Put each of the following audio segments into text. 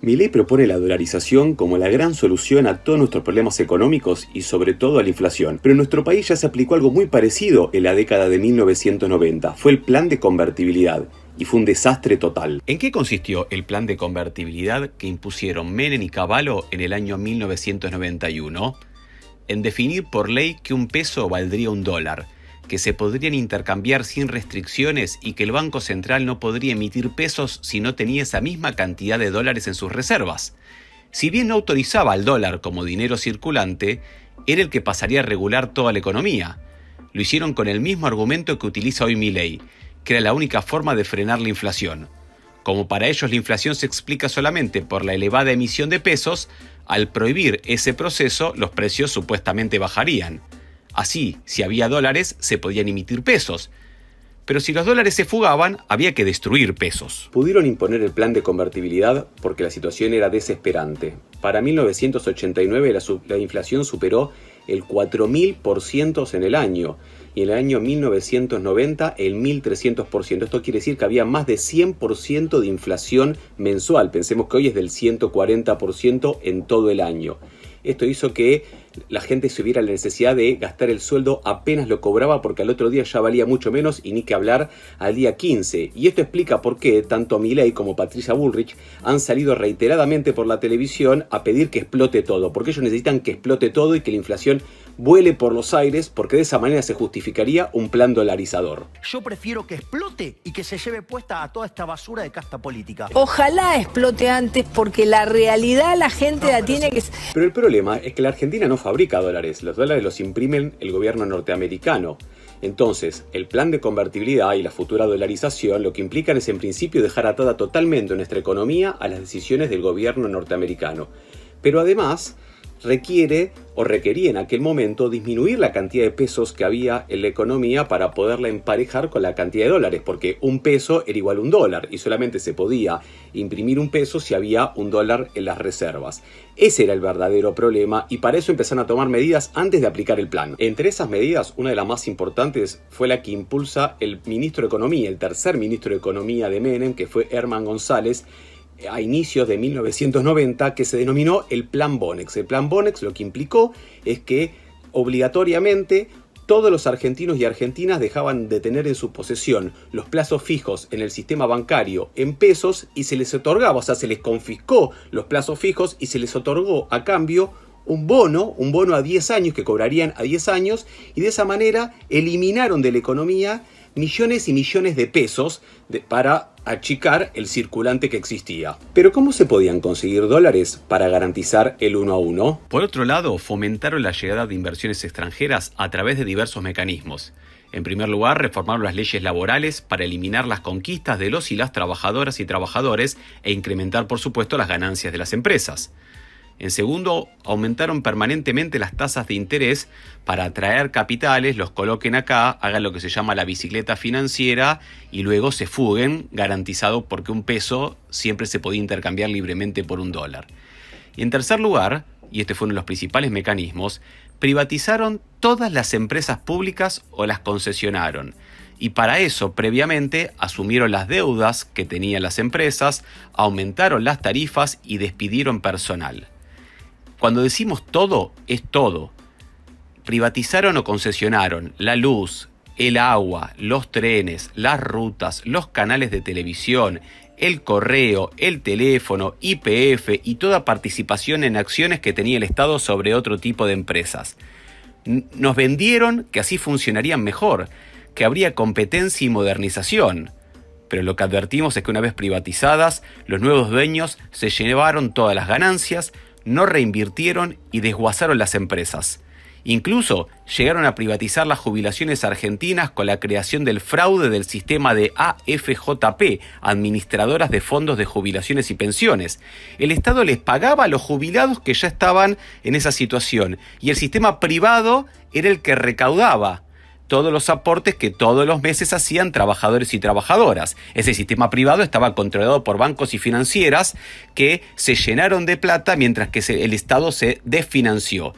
Milei propone la dolarización como la gran solución a todos nuestros problemas económicos y sobre todo a la inflación. Pero en nuestro país ya se aplicó algo muy parecido en la década de 1990. Fue el plan de convertibilidad. Y fue un desastre total. ¿En qué consistió el plan de convertibilidad que impusieron Menem y Cavallo en el año 1991? En definir por ley que un peso valdría $1, que se podrían intercambiar sin restricciones y que el Banco Central no podría emitir pesos si no tenía esa misma cantidad de dólares en sus reservas. Si bien no autorizaba al dólar como dinero circulante, era el que pasaría a regular toda la economía. Lo hicieron con el mismo argumento que utiliza hoy Milei, que era la única forma de frenar la inflación. Como para ellos la inflación se explica solamente por la elevada emisión de pesos, al prohibir ese proceso los precios supuestamente bajarían. Así, si había dólares, se podían emitir pesos. Pero si los dólares se fugaban, había que destruir pesos. Pudieron imponer el plan de convertibilidad porque la situación era desesperante. Para 1989 la inflación superó el 4.000% en el año y en el año 1990 el 1.300%. Esto quiere decir que había más de 100% de inflación mensual. Pensemos que hoy es del 140% en todo el año. Esto hizo que la gente se viera la necesidad de gastar el sueldo apenas lo cobraba porque al otro día ya valía mucho menos y ni que hablar al día 15. Y esto explica por qué tanto Milei como Patricia Bullrich han salido reiteradamente por la televisión a pedir que explote todo, porque ellos necesitan que explote todo y que la inflación vuele por los aires, porque de esa manera se justificaría un plan dolarizador. Yo prefiero que explote y que se lleve puesta a toda esta basura de casta política. Ojalá explote antes, porque la realidad la gente la tiene que... Pero el problema es que la Argentina no fabrica dólares. Los dólares los imprimen el gobierno norteamericano. Entonces, el plan de convertibilidad y la futura dolarización lo que implican es en principio dejar atada totalmente nuestra economía a las decisiones del gobierno norteamericano. Pero además requiere o requería en aquel momento disminuir la cantidad de pesos que había en la economía para poderla emparejar con la cantidad de dólares, porque un peso era igual a $1 y solamente se podía imprimir un peso si había $1 en las reservas. Ese era el verdadero problema y para eso empezaron a tomar medidas antes de aplicar el plan. Entre esas medidas, una de las más importantes fue la que impulsa el ministro de Economía, el tercer ministro de Economía de Menem, que fue Herman González, a inicios de 1990, que se denominó el Plan Bonex. El Plan Bonex lo que implicó es que obligatoriamente todos los argentinos y argentinas dejaban de tener en su posesión los plazos fijos en el sistema bancario en pesos y se les otorgaba, o sea, se les confiscó los plazos fijos y se les otorgó a cambio un bono a 10 años que cobrarían a 10 años y de esa manera eliminaron de la economía millones y millones de pesos para achicar el circulante que existía. Pero ¿cómo se podían conseguir dólares para garantizar el 1 a 1? Por otro lado, fomentaron la llegada de inversiones extranjeras a través de diversos mecanismos. En primer lugar, reformaron las leyes laborales para eliminar las conquistas de los y las trabajadoras y trabajadores e incrementar, por supuesto, las ganancias de las empresas. En segundo, aumentaron permanentemente las tasas de interés para atraer capitales, los coloquen acá, hagan lo que se llama la bicicleta financiera y luego se fuguen, garantizado porque un peso siempre se podía intercambiar libremente por $1. Y en tercer lugar, y este fue uno de los principales mecanismos, privatizaron todas las empresas públicas o las concesionaron. Y para eso, previamente, asumieron las deudas que tenían las empresas, aumentaron las tarifas y despidieron personal. Cuando decimos todo, es todo. Privatizaron o concesionaron la luz, el agua, los trenes, las rutas, los canales de televisión, el correo, el teléfono, YPF y toda participación en acciones que tenía el Estado sobre otro tipo de empresas. Nos vendieron que así funcionarían mejor, que habría competencia y modernización. Pero lo que advertimos es que una vez privatizadas, los nuevos dueños se llevaron todas las ganancias, no reinvirtieron y desguazaron las empresas. Incluso llegaron a privatizar las jubilaciones argentinas con la creación del fraude del sistema de AFJP, administradoras de fondos de jubilaciones y pensiones. El Estado les pagaba a los jubilados que ya estaban en esa situación y el sistema privado era el que recaudaba todos los aportes que todos los meses hacían trabajadores y trabajadoras. Ese sistema privado estaba controlado por bancos y financieras que se llenaron de plata mientras que el Estado se desfinanció.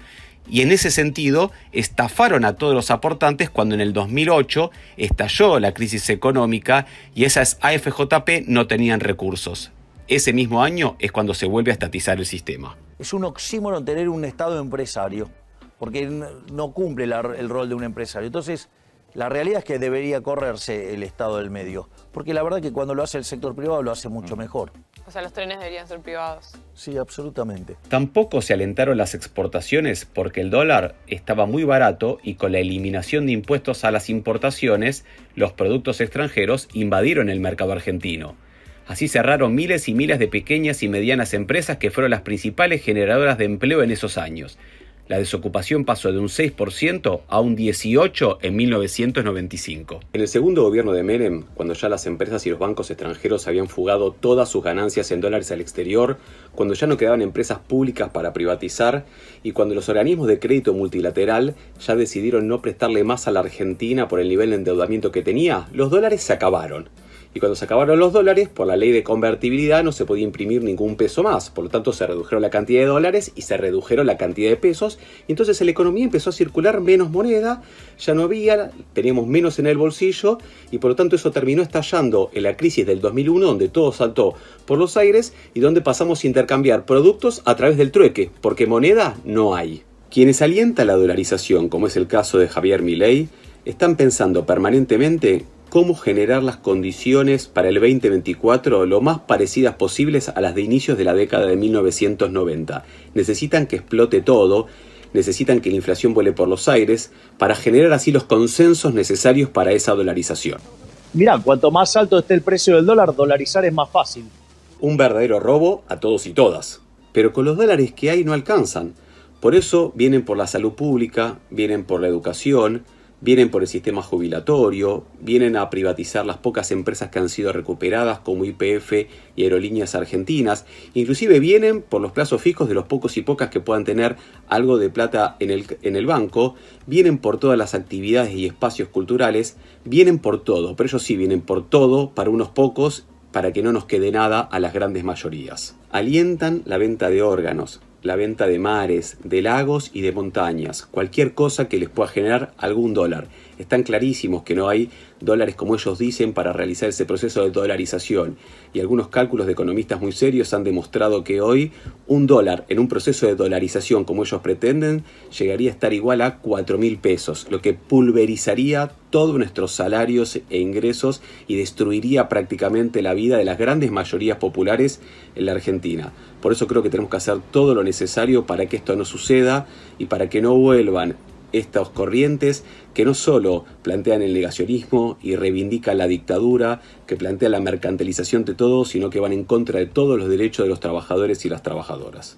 Y en ese sentido estafaron a todos los aportantes cuando en el 2008 estalló la crisis económica y esas AFJP no tenían recursos. Ese mismo año es cuando se vuelve a estatizar el sistema. Es un oxímoron tener un Estado empresario, porque no cumple el rol de un empresario. Entonces, la realidad es que debería correrse el Estado del medio, porque la verdad que cuando lo hace el sector privado lo hace mucho mejor. O sea, los trenes deberían ser privados. Sí, absolutamente. Tampoco se alentaron las exportaciones porque el dólar estaba muy barato y con la eliminación de impuestos a las importaciones, los productos extranjeros invadieron el mercado argentino. Así cerraron miles y miles de pequeñas y medianas empresas que fueron las principales generadoras de empleo en esos años. La desocupación pasó de un 6% a un 18% en 1995. En el segundo gobierno de Menem, cuando ya las empresas y los bancos extranjeros habían fugado todas sus ganancias en dólares al exterior, cuando ya no quedaban empresas públicas para privatizar y cuando los organismos de crédito multilateral ya decidieron no prestarle más a la Argentina por el nivel de endeudamiento que tenía, los dólares se acabaron. Y cuando se acabaron los dólares, por la ley de convertibilidad no se podía imprimir ningún peso más. Por lo tanto, se redujeron la cantidad de dólares y se redujeron la cantidad de pesos. Y entonces la economía empezó a circular menos moneda, ya no había, teníamos menos en el bolsillo. Y por lo tanto eso terminó estallando en la crisis del 2001, donde todo saltó por los aires y donde pasamos a intercambiar productos a través del trueque, porque moneda no hay. Quienes alientan la dolarización, como es el caso de Javier Milei, están pensando permanentemente cómo generar las condiciones para el 2024 lo más parecidas posibles a las de inicios de la década de 1990. Necesitan que explote todo, necesitan que la inflación vuele por los aires para generar así los consensos necesarios para esa dolarización. Mirá, cuanto más alto esté el precio del dólar, dolarizar es más fácil. Un verdadero robo a todos y todas. Pero con los dólares que hay no alcanzan. Por eso vienen por la salud pública, vienen por la educación, vienen por el sistema jubilatorio, vienen a privatizar las pocas empresas que han sido recuperadas como YPF y Aerolíneas Argentinas, inclusive vienen por los plazos fijos de los pocos y pocas que puedan tener algo de plata en el banco, vienen por todas las actividades y espacios culturales, vienen por todo, pero ellos sí vienen por todo para unos pocos, para que no nos quede nada a las grandes mayorías. Alientan la venta de órganos, la venta de mares, de lagos y de montañas, cualquier cosa que les pueda generar algún dólar. Están clarísimos que no hay dólares como ellos dicen para realizar ese proceso de dolarización y algunos cálculos de economistas muy serios han demostrado que hoy un dólar en un proceso de dolarización como ellos pretenden llegaría a estar igual a 4.000 pesos, lo que pulverizaría todos nuestros salarios e ingresos y destruiría prácticamente la vida de las grandes mayorías populares en la Argentina. Por eso creo que tenemos que hacer todo lo necesario para que esto no suceda y para que no vuelvan estas corrientes que no solo plantean el negacionismo y reivindican la dictadura, que plantean la mercantilización de todo, sino que van en contra de todos los derechos de los trabajadores y las trabajadoras.